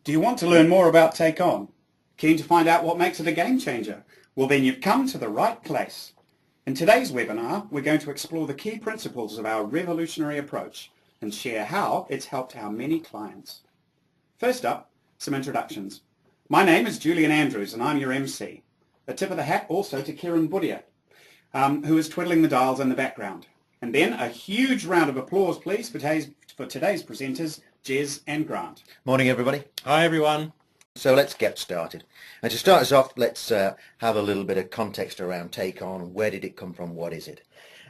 Do you want to learn more about TakeOn? Keen to find out what makes it a game changer? Well, then you've come to the right place. In today's webinar, we're going to explore the key principles of our revolutionary approach and share how it's helped our many clients. First up, some introductions. My name is Julian Andrews and I'm your MC. A tip of the hat also to Kieran Buddia, who is twiddling the dials in the background. And then a huge round of applause, please, for today's presenters, Jez and Grant. Morning, everybody. Hi, everyone. So let's get started. And to start us off, let's have a little bit of context around TakeOn. Where did it come from? What is it?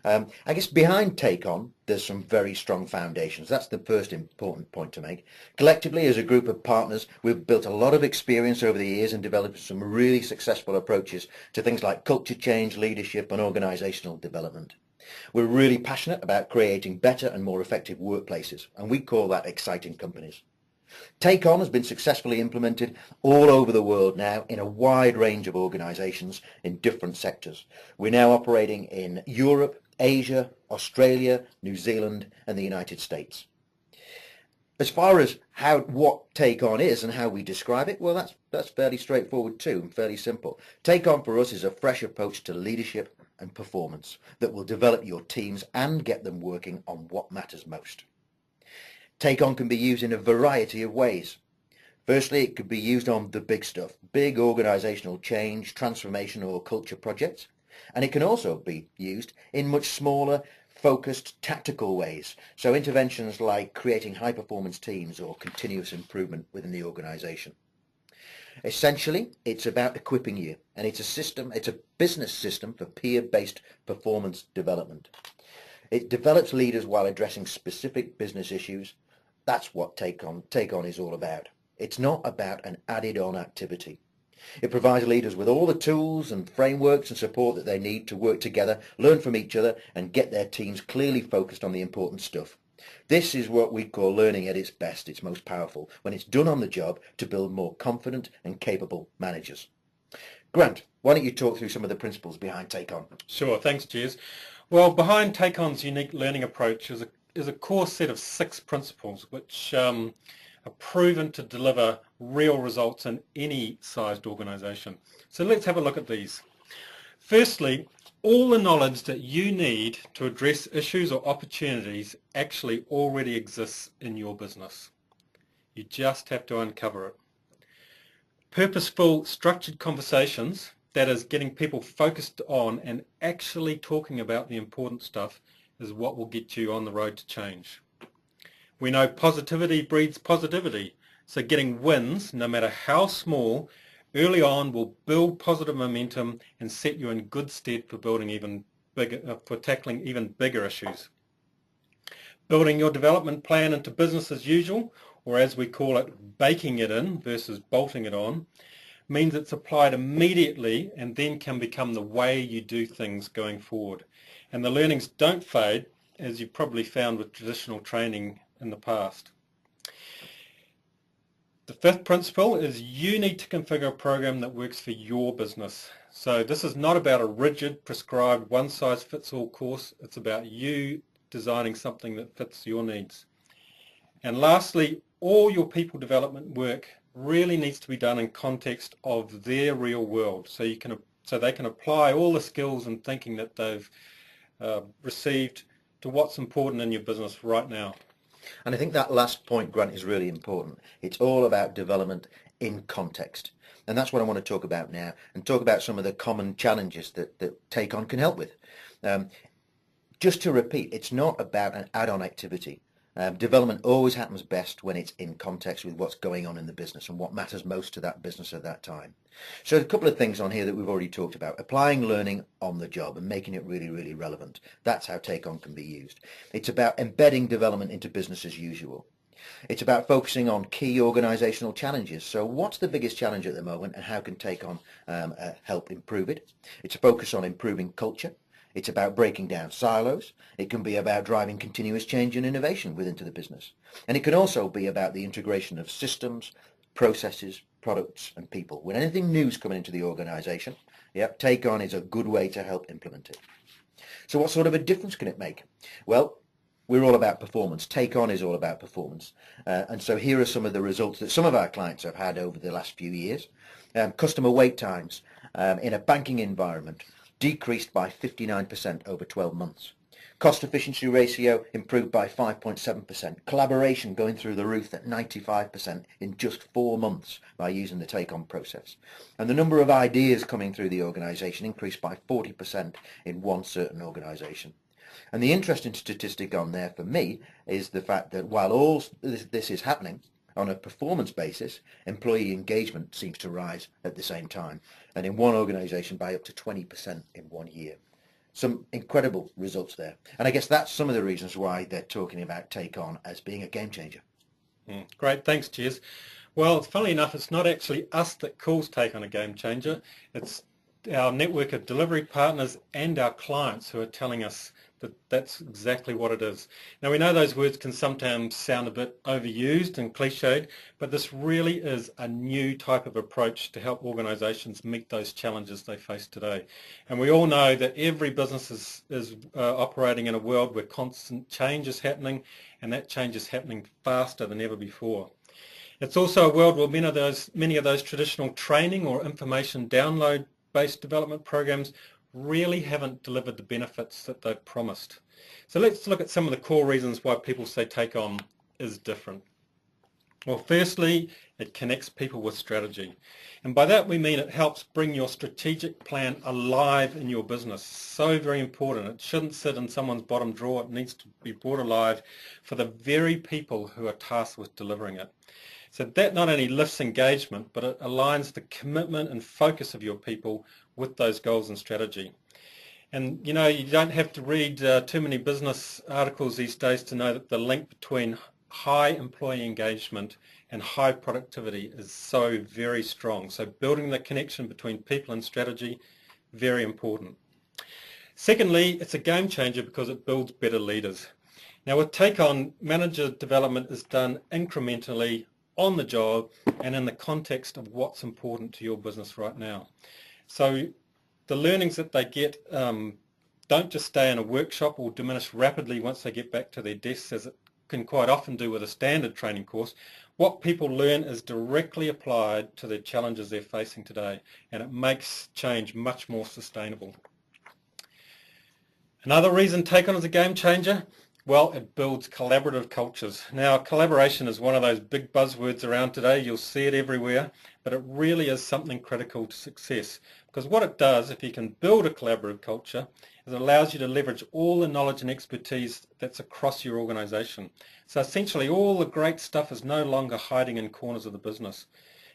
I guess behind TakeOn, there's some very strong foundations. That's the first important point to make. Collectively, as a group of partners, we've built a lot of experience over the years and developed some really successful approaches to things like culture change, leadership, and organizational development. We're really passionate about creating better and more effective workplaces, and we call that exciting companies. TakeOn has been successfully implemented all over the world now in a wide range of organisations in different sectors. We're now operating in Europe, Asia, Australia, New Zealand and the United States. As far as what TakeOn is and how we describe it, well, that's fairly straightforward too and fairly simple. TakeOn for us is a fresh approach to leadership and performance that will develop your teams and get them working on what matters most. TakeOn can be used in a variety of ways. Firstly, it could be used on the big stuff, big organisational change, transformation or culture projects. And it can also be used in much smaller, focused, tactical ways. So interventions like creating high-performance teams or continuous improvement within the organisation. Essentially, it's about equipping you, and it's a business system for peer-based performance development. It develops leaders while addressing specific business issues. That's what TakeOn is all about. It's not about an added-on activity. It provides leaders with all the tools and frameworks and support that they need to work together, learn from each other, and get their teams clearly focused on the important stuff. This is what we call learning at its best, its most powerful, when it's done on the job to build more confident and capable managers. Grant, why don't you talk through some of the principles behind TakeOn? Sure, thanks, Jez. Well, behind TakeOn's unique learning approach is a core set of 6 principles which are proven to deliver real results in any sized organisation. So let's have a look at these. Firstly, all the knowledge that you need to address issues or opportunities actually already exists in your business. You just have to uncover it. Purposeful, structured conversations, that is getting people focused on and actually talking about the important stuff, is what will get you on the road to change. We know positivity breeds positivity, so getting wins, no matter how small, early on will build positive momentum and set you in good stead for tackling even bigger issues. Building your development plan into business as usual, or as we call it, baking it in versus bolting it on, means it's applied immediately and then can become the way you do things going forward. And the learnings don't fade, as you've probably found with traditional training in the past. The 5th principle is you need to configure a program that works for your business. So this is not about a rigid, prescribed, one-size-fits-all course. It's about you designing something that fits your needs. And lastly, all your people development work really needs to be done in context of their real world, so they can apply all the skills and thinking that they've received to what's important in your business right now. And I think that last point, Grant, is really important. It's all about development in context. And that's what I want to talk about now, and talk about some of the common challenges that TakeOn can help with. Just to repeat, it's not about an add-on activity. Development always happens best when it's in context with what's going on in the business and what matters most to that business at that time. So a couple of things on here that we've already talked about. Applying learning on the job and making it really, really relevant. That's how TakeOn can be used. It's about embedding development into business as usual. It's about focusing on key organisational challenges. So what's the biggest challenge at the moment and how can TakeOn help improve it? It's a focus on improving culture. It's about breaking down silos. It can be about driving continuous change and innovation within the business. And it can also be about the integration of systems, processes, products and people. When anything new is coming into the organisation, TakeOn is a good way to help implement it. So what sort of a difference can it make? Well, we're all about performance. TakeOn is all about performance. And so here are some of the results that some of our clients have had over the last few years. Customer wait times in a banking environment decreased by 59% over 12 months. Cost efficiency ratio improved by 5.7%. Collaboration going through the roof at 95% in just 4 months by using the TakeOn process. And the number of ideas coming through the organisation increased by 40% in one certain organisation. And the interesting statistic on there for me is the fact that while all this is happening on a performance basis, employee engagement seems to rise at the same time, and in one organisation by up to 20% in 1 year. Some incredible results there. And I guess that's some of the reasons why they're talking about TakeOn as being a game changer. Great, thanks, Jez. Well, funnily enough, it's not actually us that calls TakeOn a game changer. It's our network of delivery partners and our clients who are telling us that that's exactly what it is. Now, we know those words can sometimes sound a bit overused and cliched, but this really is a new type of approach to help organisations meet those challenges they face today. And we all know that every business is operating in a world where constant change is happening, and that change is happening faster than ever before. It's also a world where many of those traditional training or information download based development programs really haven't delivered the benefits that they've promised. So let's look at some of the core reasons why people say TakeOn is different. Well, firstly, it connects people with strategy. And by that we mean it helps bring your strategic plan alive in your business. So very important. It shouldn't sit in someone's bottom drawer. It needs to be brought alive for the very people who are tasked with delivering it. So that not only lifts engagement, but it aligns the commitment and focus of your people with those goals and strategy. And you know, you don't have to read too many business articles these days to know that the link between high employee engagement and high productivity is so very strong. So building the connection between people and strategy, very important. Secondly, it's a game changer because it builds better leaders. Now with TakeOn, manager development is done incrementally on the job and in the context of what's important to your business right now. So the learnings that they get don't just stay in a workshop or diminish rapidly once they get back to their desks, as it can quite often do with a standard training course. What people learn is directly applied to the challenges they're facing today, and it makes change much more sustainable. Another reason TakeOn is a game changer, well, it builds collaborative cultures. Now, collaboration is one of those big buzzwords around today. You'll see it everywhere, but it really is something critical to success. Because what it does, if you can build a collaborative culture, is it allows you to leverage all the knowledge and expertise that's across your organisation. So essentially, all the great stuff is no longer hiding in corners of the business.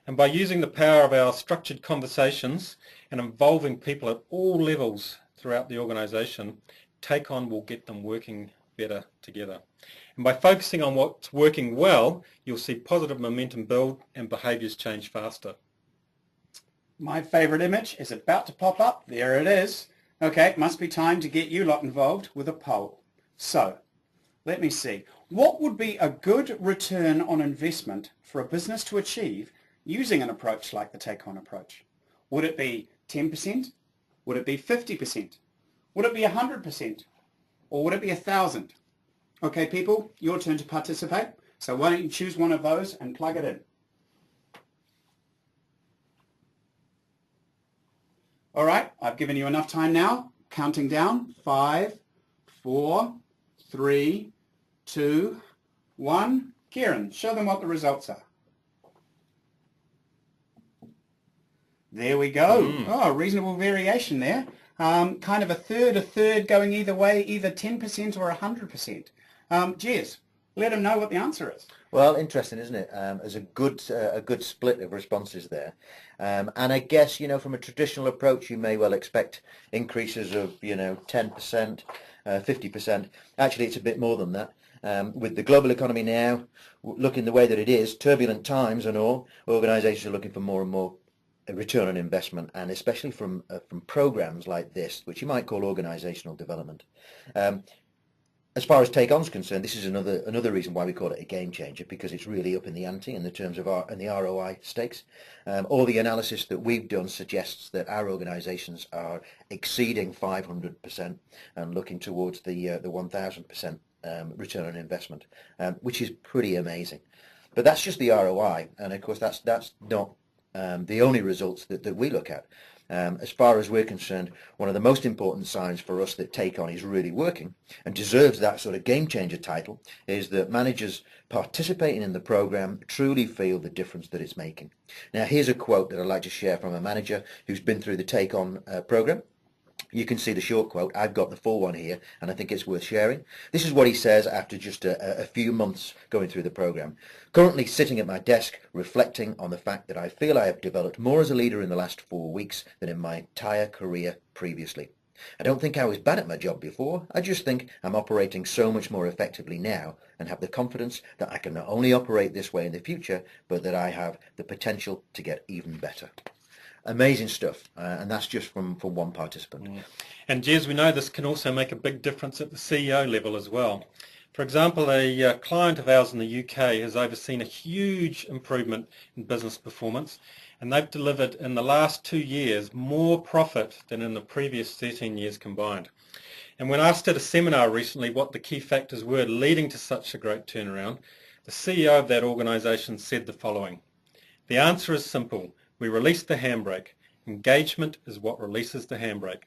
And by using the power of our structured conversations and involving people at all levels throughout the organisation, TakeOn will get them working better together. And by focusing on what's working well, you'll see positive momentum build and behaviours change faster. My favourite image is about to pop up. There it is. Okay, it must be time to get you lot involved with a poll. So, let me see. What would be a good return on investment for a business to achieve using an approach like the TakeOn approach? Would it be 10%? Would it be 50%? Would it be 100%? Or would it be 1,000? Okay, people, your turn to participate. So why don't you choose one of those and plug it in. All right, I've given you enough time now. Counting down. 5, 4, 3, 2, 1. Kieran, show them what the results are. There we go. Oh, reasonable variation there. Kind of a third going either way, either 10% or 100%. Jez, let them know what the answer is. Well, interesting, isn't it? There's a good split of responses there. And I guess, you know, from a traditional approach, you may well expect increases of, you know, 10%, 50%. Actually, it's a bit more than that. With the global economy now looking the way that it is, turbulent times and all, organisations are looking for more and more a return on investment, and especially from programs like this, which you might call organisational development. As far as TakeOn's concerned, this is another reason why we call it a game changer, because it's really up in the ante in the terms of the ROI stakes. All the analysis that we've done suggests that our organisations are exceeding 500% and looking towards the 1,000% return on investment, which is pretty amazing. But that's just the ROI, and of course that's not the only results that we look at. As far as we're concerned, one of the most important signs for us that TakeOn is really working and deserves that sort of game changer title is that managers participating in the program truly feel the difference that it's making. Now here's a quote that I'd like to share from a manager who's been through the TakeOn program. You can see the short quote. I've got the full one here, and I think it's worth sharing. This is what he says after just a few months going through the program. Currently sitting at my desk, reflecting on the fact that I feel I have developed more as a leader in the last 4 weeks than in my entire career previously. I don't think I was bad at my job before. I just think I'm operating so much more effectively now and have the confidence that I can not only operate this way in the future, but that I have the potential to get even better. Amazing stuff, and that's just from one participant. And Jez, we know this can also make a big difference at the CEO level as well. For example, a client of ours in the UK has overseen a huge improvement in business performance, and they've delivered in the last 2 years more profit than in the previous 13 years combined. And when asked at a seminar recently what the key factors were leading to such a great turnaround, the CEO of that organisation said the following: "The answer is simple. We release the handbrake. Engagement is what releases the handbrake.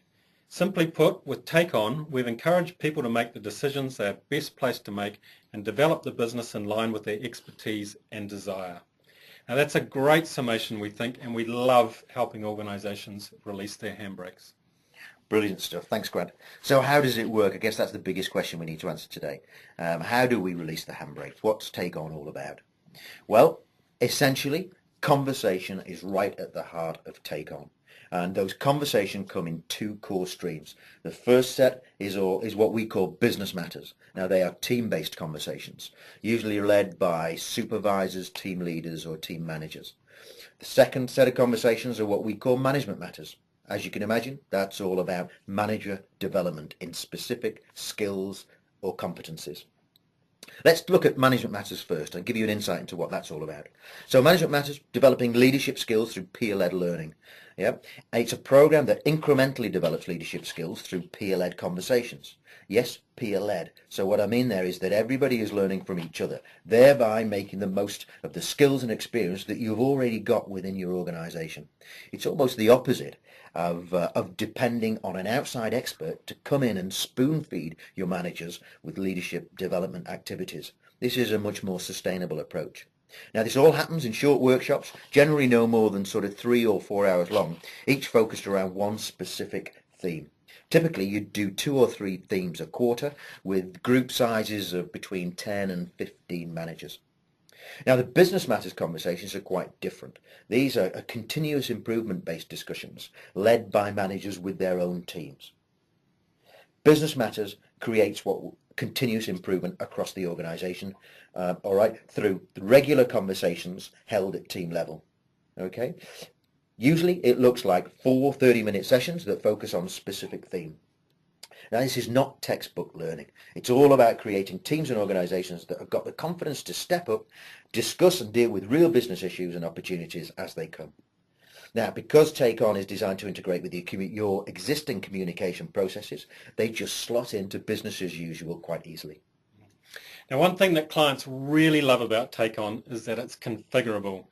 Simply put, with TakeOn, we've encouraged people to make the decisions they are best placed to make and develop the business in line with their expertise and desire." Now that's a great summation, we think, and we love helping organisations release their handbrakes. Brilliant stuff. Thanks, Grant. So how does it work? I guess that's the biggest question we need to answer today. How do we release the handbrake? What's TakeOn all about? Well, essentially, conversation is right at the heart of TakeOn, and those conversations come in 2 core streams. The first set is what we call business matters. Now they are team-based conversations, usually led by supervisors, team leaders or team managers. The second set of conversations are what we call management matters. As you can imagine, that's all about manager development in specific skills or competencies. Let's look at management matters first and give you an insight into what that's all about. So management matters, developing leadership skills through peer-led learning. Yeah, it's a program that incrementally develops leadership skills through peer-led conversations. Yes, peer-led. So what I mean there is that everybody is learning from each other, thereby making the most of the skills and experience that you've already got within your organisation. It's almost the opposite of depending on an outside expert to come in and spoon-feed your managers with leadership development activities. This is a much more sustainable approach. Now this all happens in short workshops, generally no more than sort of 3 or 4 hours long, each focused around one specific theme. Typically you do 2 or 3 themes a quarter with group sizes of between 10 and 15 managers. Now the business matters conversations are quite different. These are continuous improvement based discussions led by managers with their own teams. Business matters creates what continuous improvement across the organisation, all right, through regular conversations held at team level. Okay, usually it looks like 4 30-minute sessions that focus on a specific theme. Now this is not textbook learning. It's all about creating teams and organisations that have got the confidence to step up, discuss and deal with real business issues and opportunities as they come. Now, because TakeOn is designed to integrate with your existing communication processes, they just slot into business as usual quite easily. Now, one thing that clients really love about TakeOn is that it's configurable.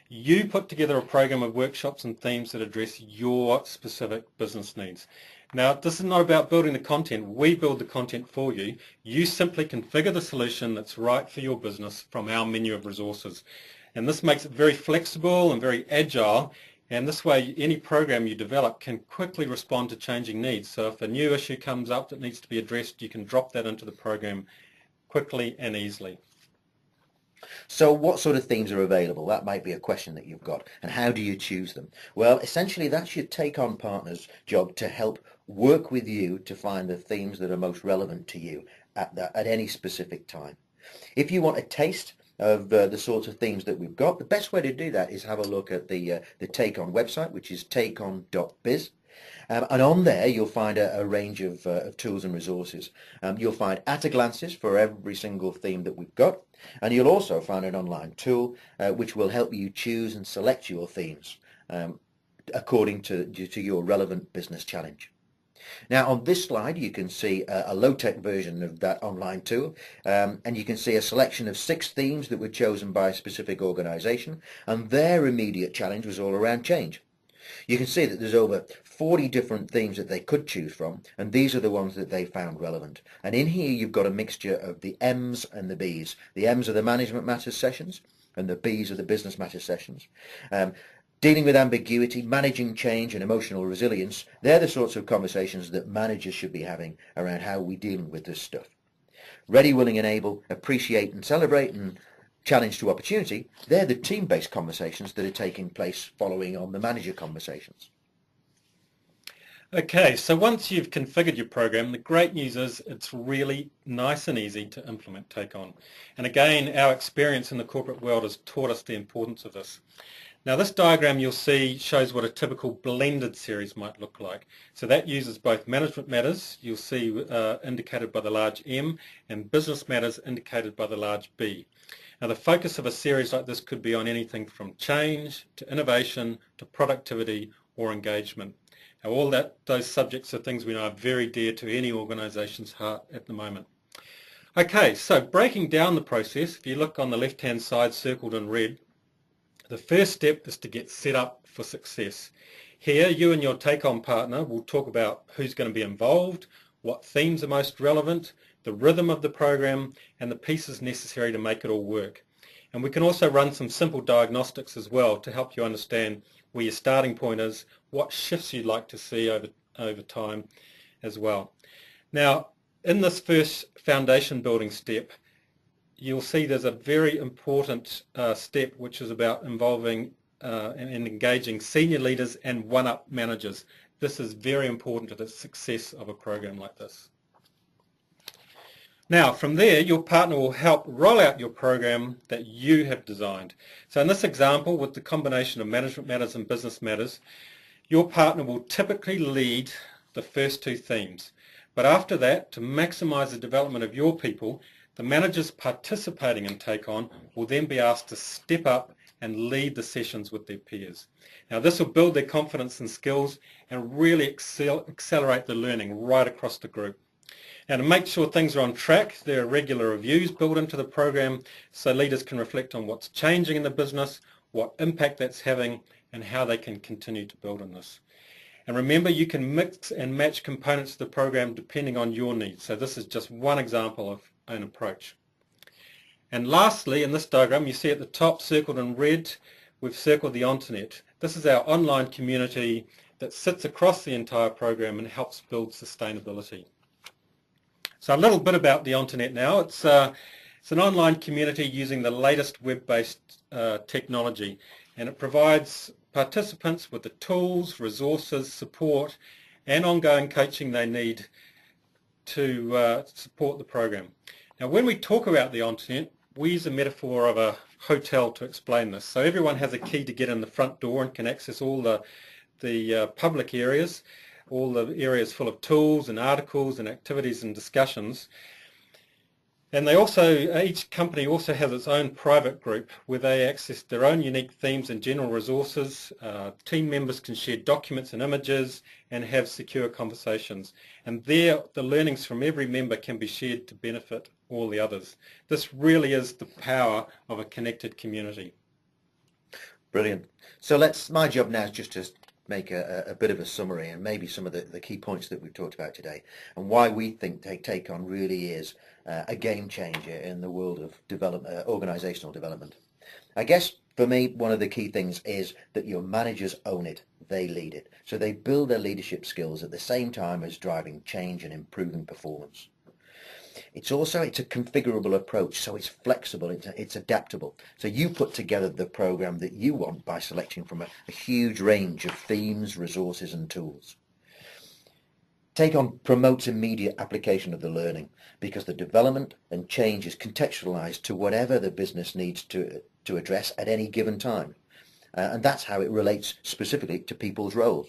You put together a program of workshops and themes that address your specific business needs. Now, this is not about building the content. We build the content for you. You simply configure the solution that's right for your business from our menu of resources. And this makes it very flexible and very agile. And this way, any program you develop can quickly respond to changing needs. So if a new issue comes up that needs to be addressed, you can drop that into the program quickly and easily. So what sort of themes are available? That might be a question that you've got. And how do you choose them? Well, essentially that's your TakeOn partner's job to help work with you to find the themes that are most relevant to you at any specific time. If you want a taste of the sorts of themes that we've got, the best way to do that is have a look at the TakeOn website, which is takeon.biz. And on there you'll find a range of tools and resources. You'll find at-a-glances for every single theme that we've got, and you'll also find an online tool which will help you choose and select your themes according to your relevant business challenge. Now on this slide you can see a low-tech version of that online tool, and you can see a selection of 6 themes that were chosen by a specific organisation, and their immediate challenge was all around change. You can see that there's over 40 different themes that they could choose from, and these are the ones that they found relevant. And in here you've got a mixture of the M's and the B's. The M's are the management matters sessions, and the B's are the business matters sessions. Dealing with ambiguity, managing change and emotional resilience, they're the sorts of conversations that managers should be having around how we deal with this stuff. Ready, willing and able, appreciate and celebrate, and challenge to opportunity, they're the team-based conversations that are taking place following on the manager conversations. Okay, so once you've configured your program, the great news is it's really nice and easy to implement TakeOn. And again, our experience in the corporate world has taught us the importance of this. Now this diagram you'll see shows what a typical blended series might look like. So that uses both management matters, you'll see indicated by the large M, and business matters indicated by the large B. Now the focus of a series like this could be on anything from change to innovation to productivity or engagement. Now all those subjects are things we know are very dear to any organisation's heart at the moment. Okay, so breaking down the process, if you look on the left hand side circled in red, the first step is to get set up for success. Here you and your TakeOn partner will talk about who's going to be involved, what themes are most relevant, the rhythm of the program and the pieces necessary to make it all work. And we can also run some simple diagnostics as well to help you understand where your starting point is, what shifts you'd like to see over time as well. Now in this first foundation building step, you'll see there's a very important step which is about involving and engaging senior leaders and one-up managers. This is very important to the success of a program like this. Now from there your partner will help roll out your program that you have designed. So in this example with the combination of management matters and business matters, your partner will typically lead the first 2 themes. But after that, to maximise the development of your people, the managers participating in TakeOn will then be asked to step up and lead the sessions with their peers. Now this will build their confidence and skills and really accelerate the learning right across the group. Now to make sure things are on track, there are regular reviews built into the program so leaders can reflect on what's changing in the business, what impact that's having and how they can continue to build on this. And remember, you can mix and match components of the program depending on your needs. So this is just one example of an approach. And lastly, in this diagram, you see at the top circled in red, we've circled the Internet. This is our online community that sits across the entire program and helps build sustainability. So a little bit about the Internet now. It's an online community using the latest web-based technology, and it provides participants with the tools, resources, support and ongoing coaching they need to support the program. Now when we talk about the Internet, we use a metaphor of a hotel to explain this. So everyone has a key to get in the front door and can access all the public areas, all the areas full of tools and articles and activities and discussions. And they also, each company also has its own private group where they access their own unique themes and general resources. Team members can share documents and images and have secure conversations. And there, the learnings from every member can be shared to benefit all the others. This really is the power of a connected community. Brilliant. So my job now is just to make a bit of a summary and maybe some of the key points that we've talked about today and why we think TakeOn really is a game changer in the world of organizational development. I guess for me one of the key things is that your managers own it, they lead it. So they build their leadership skills at the same time as driving change and improving performance. It's a configurable approach, so it's flexible, it's adaptable. So you put together the program that you want by selecting from a huge range of themes, resources and tools. TakeOn promotes immediate application of the learning because the development and change is contextualized to whatever the business needs to address at any given time. And that's how it relates specifically to people's roles.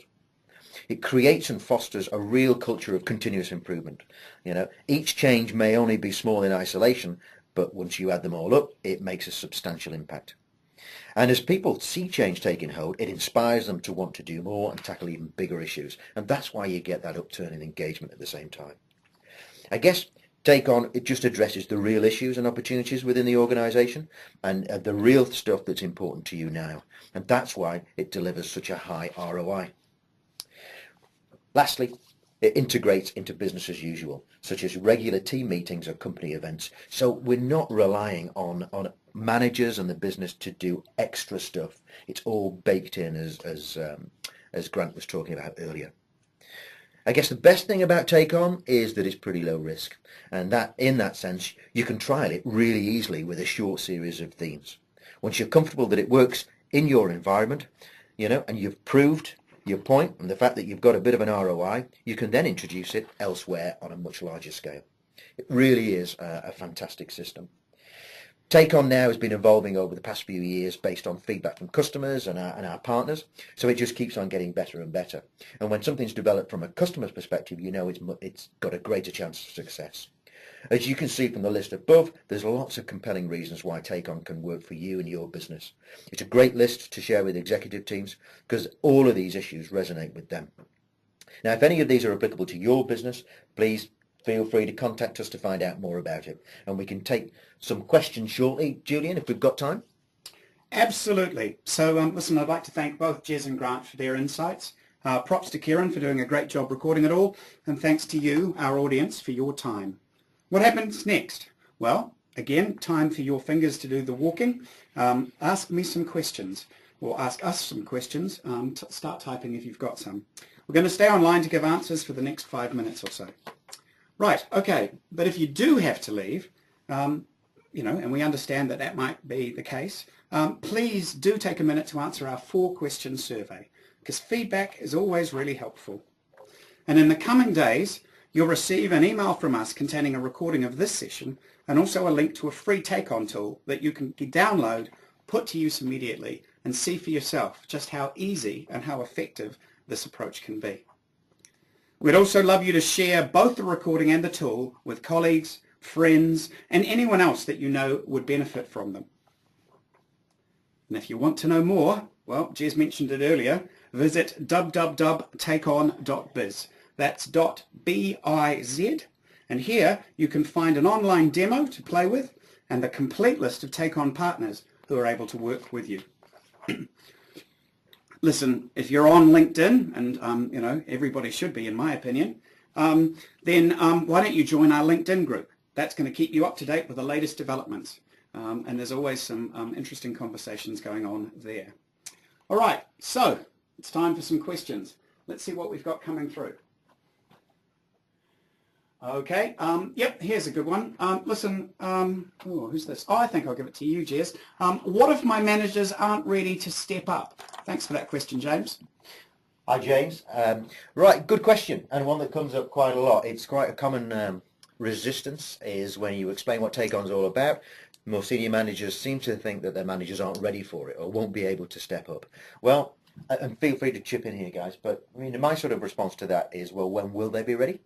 It creates and fosters a real culture of continuous improvement. Each change may only be small in isolation, but once you add them all up, it makes a substantial impact. And as people see change taking hold, it inspires them to want to do more and tackle even bigger issues. And that's why you get that upturn in engagement at the same time. I guess TakeOn, it just addresses the real issues and opportunities within the organisation and the real stuff that's important to you now. And that's why it delivers such a high ROI. Lastly, it integrates into business as usual, such as regular team meetings or company events. So we're not relying on managers and the business to do extra stuff. It's all baked in, as Grant was talking about earlier. I guess the best thing about TakeOn is that it's pretty low risk, and that in that sense you can trial it really easily with a short series of themes. Once you're comfortable that it works in your environment, and you've proved your point and the fact that you've got a bit of an ROI, you can then introduce it elsewhere on a much larger scale. It really is a fantastic system. TakeOn now has been evolving over the past few years based on feedback from customers and our partners, so it just keeps on getting better and better. And when something's developed from a customer's perspective, it's got a greater chance of success. As you can see from the list above, there's lots of compelling reasons why TakeOn can work for you and your business. It's a great list to share with executive teams because all of these issues resonate with them. Now, if any of these are applicable to your business, please feel free to contact us to find out more about it. And we can take some questions shortly, Julian, if we've got time. Absolutely. So listen, I'd like to thank both Jez and Grant for their insights. Props to Kieran for doing a great job recording it all. And thanks to you, our audience, for your time. What happens next? Well, again, time for your fingers to do the walking. Ask me some questions, or ask us some questions. Start typing if you've got some. We're going to stay online to give answers for the next 5 minutes or so. Right, okay, but if you do have to leave, and we understand that that might be the case, please do take a minute to answer our 4-question survey, because feedback is always really helpful. And in the coming days, you'll receive an email from us containing a recording of this session and also a link to a free TakeOn tool that you can download, put to use immediately, and see for yourself just how easy and how effective this approach can be. We'd also love you to share both the recording and the tool with colleagues, friends, and anyone else that you know would benefit from them. And if you want to know more, well, Jez mentioned it earlier, visit www.takeon.biz. That's .biz, and here you can find an online demo to play with and the complete list of TakeOn partners who are able to work with you. Listen, if you're on LinkedIn, and everybody should be in my opinion, then why don't you join our LinkedIn group? That's going to keep you up to date with the latest developments, and there's always some interesting conversations going on there. All right, so it's time for some questions. Let's see what we've got coming through. Okay, yep, here's a good one. Listen, who's this? Oh, I think I'll give it to you, Jez. What if my managers aren't ready to step up? Thanks for that question, James. Hi, James. Right, good question, and one that comes up quite a lot. It's quite a common resistance is when you explain what TakeOn's all about. More senior managers seem to think that their managers aren't ready for it or won't be able to step up. Well, and feel free to chip in here, guys, but I mean, my sort of response to that is, well, when will they be ready?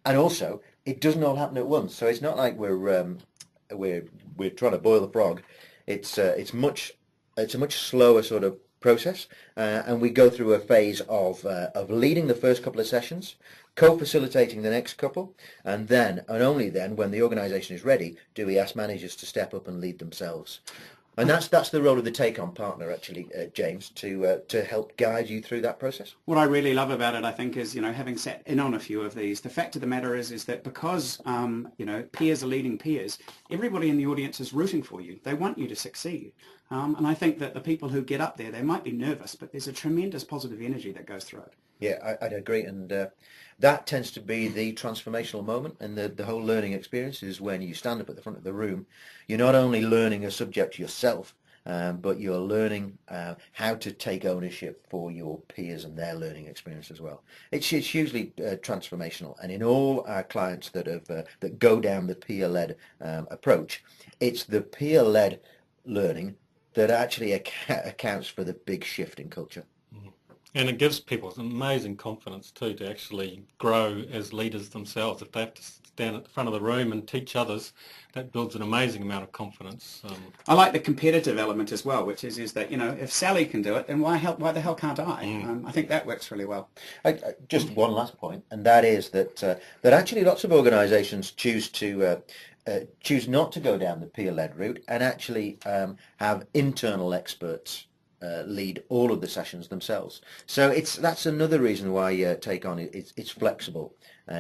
And also, it doesn't all happen at once, so it's not like we're trying to boil the frog. It's a much slower sort of process, and we go through a phase of leading the first couple of sessions, co-facilitating the next couple, and only then, when the organisation is ready, do we ask managers to step up and lead themselves. And that's the role of the TakeOn partner, actually, James, to help guide you through that process. What I really love about it, I think, is having sat in on a few of these. The fact of the matter is that because peers are leading peers, everybody in the audience is rooting for you. They want you to succeed, and I think that the people who get up there, they might be nervous, but there's a tremendous positive energy that goes through it. Yeah, I'd agree, and that tends to be the transformational moment, and the whole learning experience is when you stand up at the front of the room. You're not only learning a subject yourself, but you're learning how to take ownership for your peers and their learning experience as well. It's hugely transformational, and in all our clients that go down the peer-led approach, it's the peer-led learning that actually accounts for the big shift in culture. And it gives people amazing confidence too to actually grow as leaders themselves. If they have to stand at the front of the room and teach others, that builds an amazing amount of confidence. I like the competitive element as well, which is that, you know, if Sally can do it, then why the hell can't I? I think that works really well. Just one last point, and that is that that actually lots of organisations choose not to go down the peer-led route and actually have internal experts lead all of the sessions themselves. So that's another reason why TakeOn it's flexible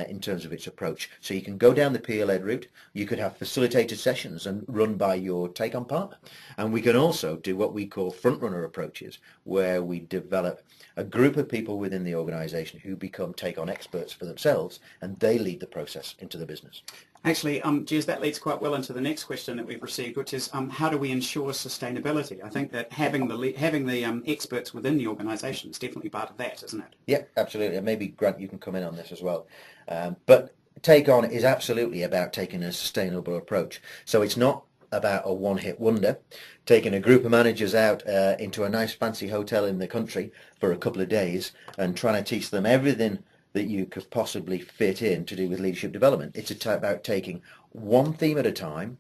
in terms of its approach. So you can go down the peer-led route. You could have facilitated sessions and run by your TakeOn partner, and we can also do what we call front-runner approaches, where we develop a group of people within the organisation who become TakeOn experts for themselves, and they lead the process into the business. Actually, Jez, that leads quite well into the next question that we've received, which is how do we ensure sustainability? I think that having the experts within the organisation is definitely part of that, isn't it? Yeah, absolutely. And maybe, Grant, you can come in on this as well. But TakeOn is absolutely about taking a sustainable approach. So it's not about a one-hit wonder, taking a group of managers out into a nice fancy hotel in the country for a couple of days and trying to teach them everything that you could possibly fit in to do with leadership development. It's about taking one theme at a time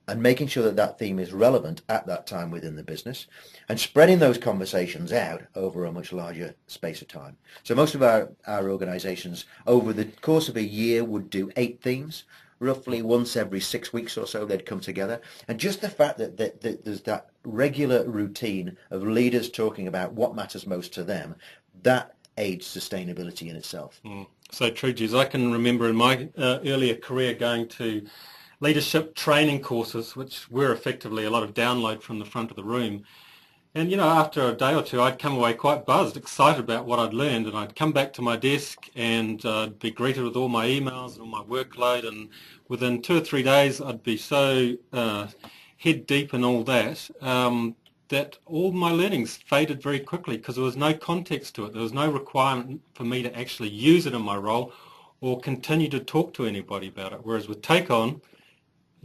and making sure that that theme is relevant at that time within the business and spreading those conversations out over a much larger space of time. So most of our organisations over the course of a year would do 8 themes. Roughly once every 6 weeks or so they'd come together, and just the fact that there's that regular routine of leaders talking about what matters most to them, that aids sustainability in itself. So true, Jez. I can remember in my earlier career going to leadership training courses, which were effectively a lot of download from the front of the room. And, you know, after a day or two, I'd come away quite buzzed, excited about what I'd learned, and I'd come back to my desk and be greeted with all my emails and all my workload, and within 2 or 3 days, I'd be so head deep in all that, that all my learnings faded very quickly because there was no context to it. There was no requirement for me to actually use it in my role or continue to talk to anybody about it. Whereas with TakeOn,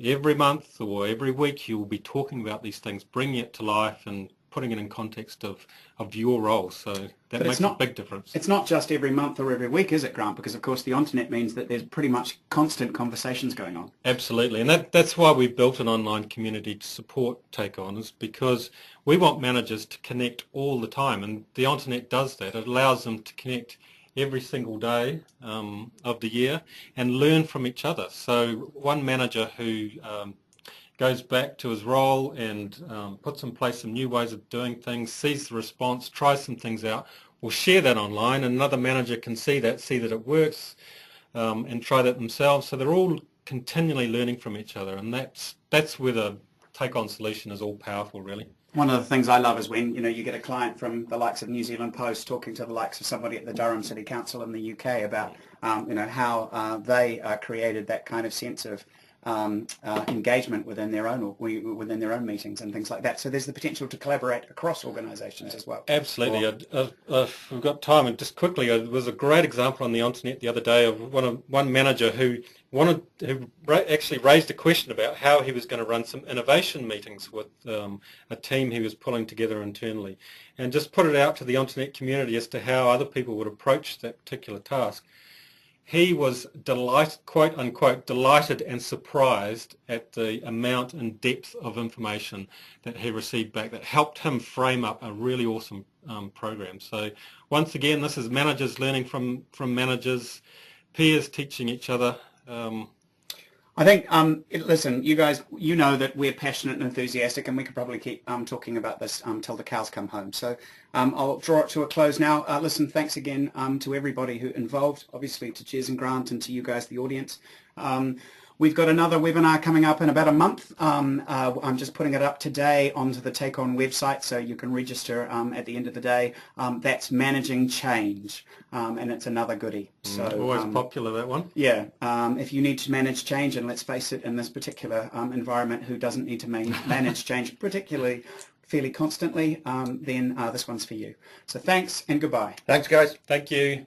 every month or every week you will be talking about these things, bringing it to life and putting it in context of your role. So that makes a big difference. It's not just every month or every week, is it, Grant? Because, of course, the internet means that there's pretty much constant conversations going on. Absolutely. And that's why we've built an online community to support TakeOn, is because we want managers to connect all the time. And the internet does that. It allows them to connect every single day of the year and learn from each other. So one manager who goes back to his role and puts in place some new ways of doing things, sees the response, tries some things out, will share that online, and another manager can see that it works and try that themselves. So they're all continually learning from each other, and that's where the TakeOn solution is all powerful, really. One of the things I love is when, you know, you get a client from the likes of New Zealand Post talking to the likes of somebody at the Durham City Council in the UK about, you know, how they created that kind of sense of engagement within their own meetings and things like that. So there's the potential to collaborate across organisations as well. Absolutely. If we've got time, and just quickly, there was a great example on the internet the other day of one manager who actually raised a question about how he was going to run some innovation meetings with a team he was pulling together internally, and just put it out to the internet community as to how other people would approach that particular task. He was delighted, quote unquote, delighted and surprised at the amount and depth of information that he received back that helped him frame up a really awesome program. So once again, this is managers learning from managers, peers teaching each other. I think, listen, you guys, you know that we're passionate and enthusiastic, and we could probably keep talking about this till the cows come home. So I'll draw it to a close now. Listen, thanks again to everybody who involved, obviously to Jez and Grant and to you guys, the audience. We've got another webinar coming up in about a month. I'm just putting it up today onto the TakeOn website, so you can register at the end of the day. That's Managing Change, and it's another goodie. So always popular, that one. Yeah. If you need to manage change, and let's face it, in this particular environment, who doesn't need to manage change particularly fairly constantly, then this one's for you. So thanks and goodbye. Thanks, guys. Thank you.